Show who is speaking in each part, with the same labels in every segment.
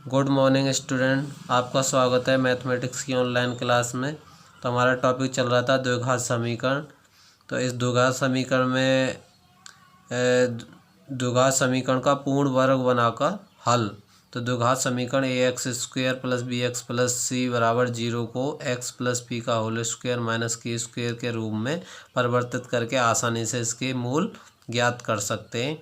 Speaker 1: Good morning student, आपका स्वागत है मैथमेटिक्स की ऑनलाइन क्लास में। तो हमारा टॉपिक चल रहा था द्विघात समीकरण। तो इस द्विघात समीकरण में द्विघात समीकरण का पूर्ण वर्ग बनाकर हल। तो द्विघात समीकरण A x square plus B x plus C बराबर 0 को एक्स प्लस पी का होल स्क्वेयर माइनस की स्क्वेयर के रूप में परिवर्तित करके आसानी से इसके मूल ज्ञात कर सकते हैं।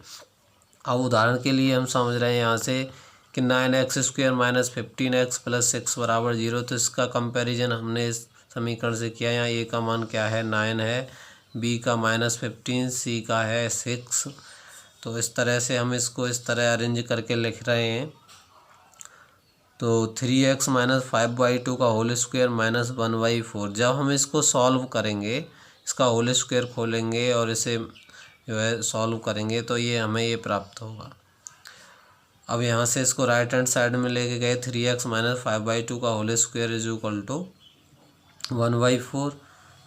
Speaker 1: अब उदाहरण के लिए हम समझ रहे हैं यहाँ से कि 9x² माइनस 15x प्लस 6 बराबर 0। तो इसका कंपैरिजन हमने इस समीकरण से किया। यहाँ ए का मान क्या है, 9 है, बी का -15, सी का है 6। तो इस तरह से हम इसको इस तरह अरेंज करके लिख रहे हैं। तो 3x माइनस 5/2 का होल स्क्वायर माइनस 1/4। जब हम इसको सॉल्व करेंगे, इसका होल स्क्वायर खोलेंगे और इसे जो है सॉल्व करेंगे तो ये हमें ये प्राप्त होगा। अब यहाँ से इसको राइट हैंड साइड में लेके गए, 3x माइनस 5/2 का whole square is equal to 1/4।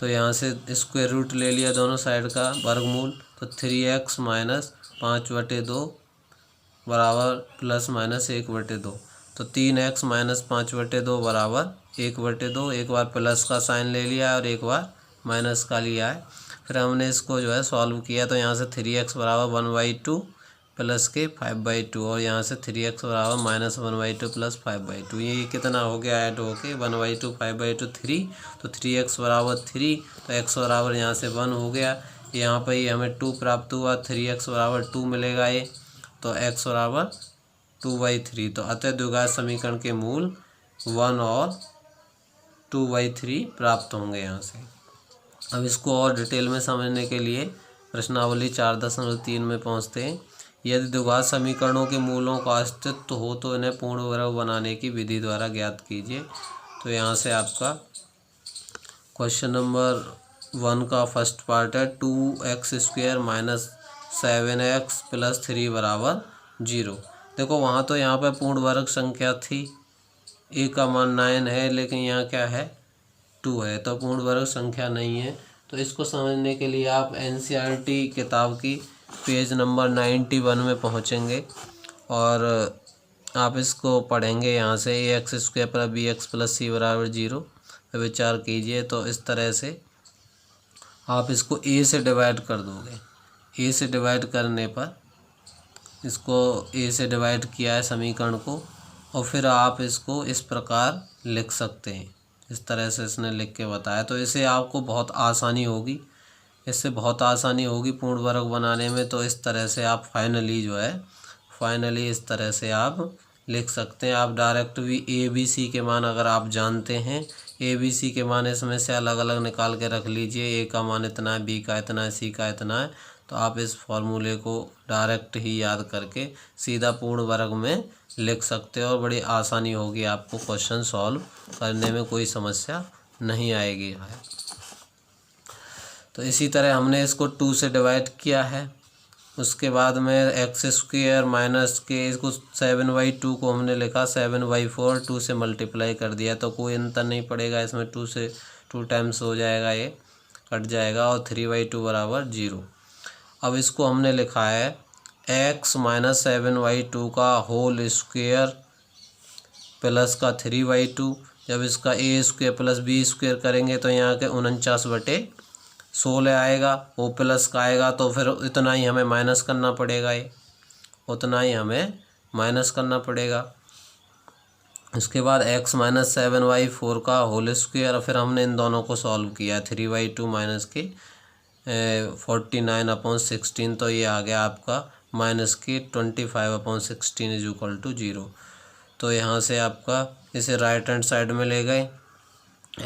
Speaker 1: तो यहाँ से स्क्वायर रूट ले लिया दोनों साइड का वर्गमूल। तो 3x माइनस 5/2 बराबर प्लस माइनस 1/2। तो 3x माइनस 5/2 बराबर 1/2। एक बार प्लस का साइन ले लिया है और एक बार माइनस का लिया है। फिर हमने इसको जो है सॉल्व किया। तो यहाँ से 3x बराबर 1/2 प्लस के 5/2 और यहाँ से 3x बराबर माइनस 1/2 प्लस 5/2। ये कितना हो गया ऐड होके 1/2 5/2 3। तो 3x बराबर 3। तो x बराबर यहाँ से 1 हो गया। यहाँ पर ये हमें 2 प्राप्त हुआ। 3x बराबर 2 मिलेगा ये। तो x बराबर 2/3। तो अतः द्विघात समीकरण के मूल 1 और 2/3 प्राप्त होंगे यहाँ से। अब इसको और डिटेल में समझने के लिए प्रश्नावली 4.3 में पहुँचते हैं। यदि द्विघात समीकरणों के मूलों का अस्तित्व हो तो इन्हें पूर्ण वर्ग बनाने की विधि द्वारा ज्ञात कीजिए। तो यहाँ से आपका क्वेश्चन नंबर 1 का फर्स्ट पार्ट है 2x² माइनस 7x प्लस 3 बराबर 0। देखो वहाँ तो यहाँ पर पूर्ण वर्ग संख्या थी, ए का मान 9 है, लेकिन यहाँ क्या है 2 है, तो पूर्ण वर्ग संख्या नहीं है। तो इसको समझने के लिए आप NCERT किताब की पेज नंबर 91 में पहुँचेंगे और आप इसको पढ़ेंगे। यहाँ से ax² plus bx plus c बराबर 0 पर विचार कीजिए। तो इस तरह से आप इसको a से डिवाइड कर दोगे। a से डिवाइड करने पर इसको a से डिवाइड किया है समीकरण को, और फिर आप इसको इस प्रकार लिख सकते हैं। इस तरह से इसने लिख के बताया। तो इसे आपको बहुत आसानी होगी, इससे बहुत आसानी होगी पूर्ण वर्ग बनाने में। तो इस तरह से आप फाइनली इस तरह से आप लिख सकते हैं। आप डायरेक्ट भी ए बी सी के मान अगर आप जानते हैं, ए बी सी के मान इसमें से अलग अलग निकाल के रख लीजिए। ए का मान इतना है, बी का इतना है, सी का इतना है। तो आप इस फॉर्मूले को डायरेक्ट ही याद करके सीधा पूर्ण वर्ग में लिख सकते हो और बड़ी आसानी होगी आपको क्वेश्चन सॉल्व करने में, कोई समस्या नहीं आएगी है। तो इसी तरह हमने इसको 2 से डिवाइड किया है। उसके बाद में x² माइनस के इसको 7/2 को हमने लिखा 7/4, 2 से मल्टीप्लाई कर दिया। तो कोई अंतर नहीं पड़ेगा इसमें, 2 से 2 टाइम्स हो जाएगा, ये कट जाएगा और 3/2 बराबर 0। अब इसको हमने लिखा है x माइनस 7/2 का होल स्क्वेयर प्लस का 3/2। जब इसका a² प्लस b² करेंगे तो यहाँ के 49/16 आएगा। वो प्लस का आएगा तो फिर इतना ही हमें माइनस करना पड़ेगा, ये उतना ही हमें माइनस करना पड़ेगा। उसके बाद x माइनस 7/4 का होल स्क्वायर, फिर हमने इन दोनों को सॉल्व किया। 3/2 माइनस के 49/16। तो ये आ गया आपका माइनस के 25/16 इज इक्वल टू 0। तो यहाँ से आपका इसे राइट हैंड साइड में ले गए।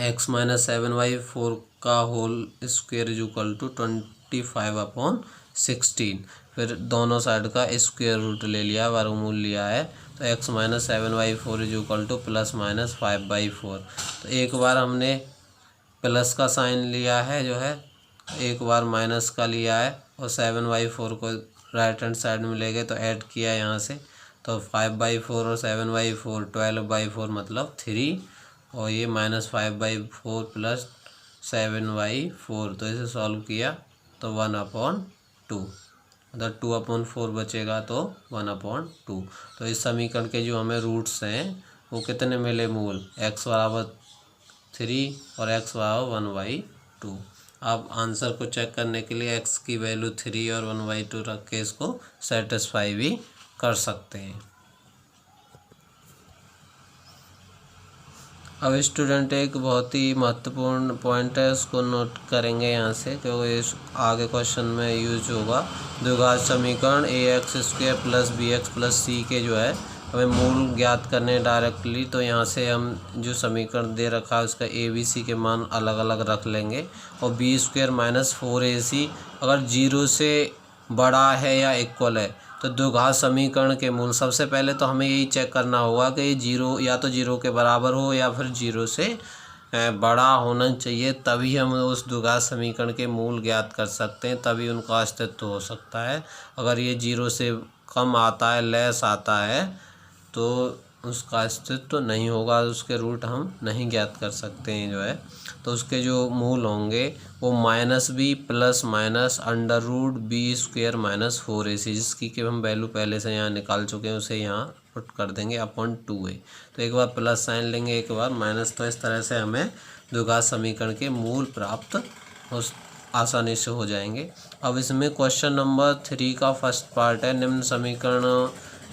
Speaker 1: x माइनस 7/4 का whole square is equal to 25/16। फिर दोनों साइड का स्क्वायर रूट ले लिया, वर्गमूल लिया है। तो x minus 7/4 is equal two plus minus 5/4। तो एक बार हमने प्लस का साइन लिया है जो है, एक बार माइनस का लिया है, और 7/4 को राइट हैंड साइड में ले गए तो ऐड किया यहाँ से। तो 5/4 और 7/4 12/4 मतलब 3, और ये -5/4 प्लस 7/4। तो इसे सॉल्व किया तो 1/2। उधर 2/4 बचेगा तो 1/2। तो इस समीकरण के जो हमें रूट्स हैं वो कितने मिले मूल, x बराबर 3 और x बराबर 1/2। आप आंसर को चेक करने के लिए x की वैल्यू 3 और 1/2 रख के इसको सेटिस्फाई भी कर सकते हैं। अब स्टूडेंट एक बहुत ही महत्वपूर्ण पॉइंट है, उसको नोट करेंगे यहाँ से क्योंकि इस आगे क्वेश्चन में यूज होगा। द्विघात समीकरण ax² plus bx plus c के जो है हमें मूल ज्ञात करने डायरेक्टली। तो यहाँ से हम जो समीकरण दे रखा है उसका a b c के मान अलग अलग रख लेंगे और b² माइनस 4ac अगर 0 से बड़ा है या इक्वल है तो द्विघात समीकरण के मूल, सबसे पहले तो हमें यही चेक करना होगा कि जीरो या तो 0 के बराबर हो या फिर 0 से बड़ा होना चाहिए, तभी हम उस द्विघात समीकरण के मूल ज्ञात कर सकते हैं, तभी उनका अस्तित्व हो सकता है। अगर ये 0 से कम आता है, लेस आता है, तो उसका अस्तित्व नहीं होगा, उसके रूट हम नहीं ज्ञात कर सकते हैं जो है। तो उसके जो मूल होंगे वो -b plus minus √b² minus 4ac, जिसकी कि हम वैल्यू पहले से यहाँ निकाल चुके हैं, उसे यहाँ पुट कर देंगे अपॉन 2a। तो एक बार प्लस साइन लेंगे, एक बार माइनस। तो इस तरह से हमें द्विघात समीकरण के मूल प्राप्त आसानी से हो जाएंगे। अब इसमें क्वेश्चन नंबर 3 का फर्स्ट पार्ट है, निम्न समीकरण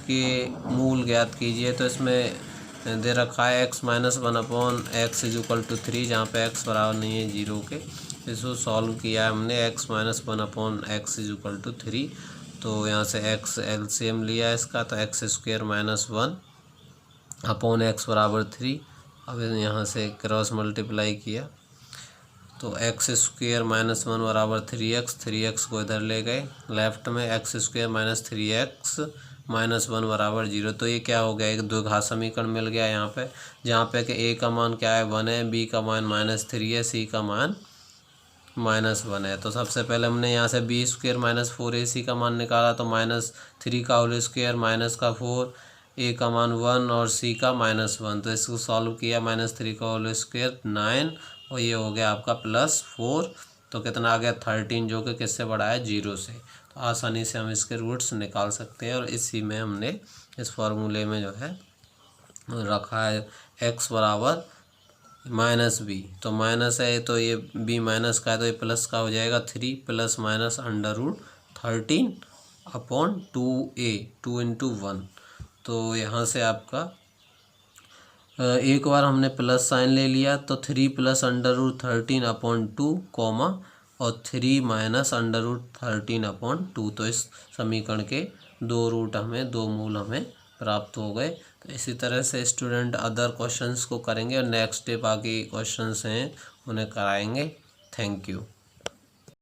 Speaker 1: के मूल ज्ञात कीजिए। तो इसमें दे रखा है x - 1/x = 3, जहाँ पे x बराबर नहीं है 0 के। इसको सॉल्व किया है हमने, x - 1/x = 3। तो यहाँ से x एलसीएम लिया है इसका, तो x² - 1/x बराबर 3। अब यहाँ से क्रॉस मल्टीप्लाई किया तो x² - 1 बराबर 3x, 3x को इधर ले गए लेफ्ट में, x² - 3x - 1 बराबर 0। तो ये क्या हो गया, एक द्विघात समीकरण मिल गया यहाँ पे, जहाँ पे कि a का मान क्या है 1 है, b का मान -3 है, c का मान -1 है। तो सबसे पहले हमने यहाँ से b² माइनस 4ac का मान निकाला, तो -3 का होल स्क्वायर माइनस का 4, a का मान 1 और c का -1। तो इसको सॉल्व किया, -3 का होल स्क्वायर 9 और ये हो गया आपका +4। तो कितना आ गया 13, जो कि किससे बड़ा है 0 से। तो आसानी से हम इसके रूट्स निकाल सकते हैं और इसी में हमने इस फार्मूले में जो है रखा है x बराबर -b। तो माइनस है तो ये b माइनस का है तो ये प्लस का हो जाएगा 3 प्लस माइनस √13 अपॉन 2a, 2 × 1। तो यहाँ से आपका एक बार हमने प्लस साइन ले लिया तो 3 प्लस √13 अपॉन 2 कॉमा और 3 माइनस √13 अपॉन 2। तो इस समीकरण के दो रूट हमें, दो मूल हमें प्राप्त हो गए। तो इसी तरह से स्टूडेंट अदर क्वेश्चंस को करेंगे और नेक्स्ट डे बाकी क्वेश्चंस हैं उन्हें कराएंगे। Thank you.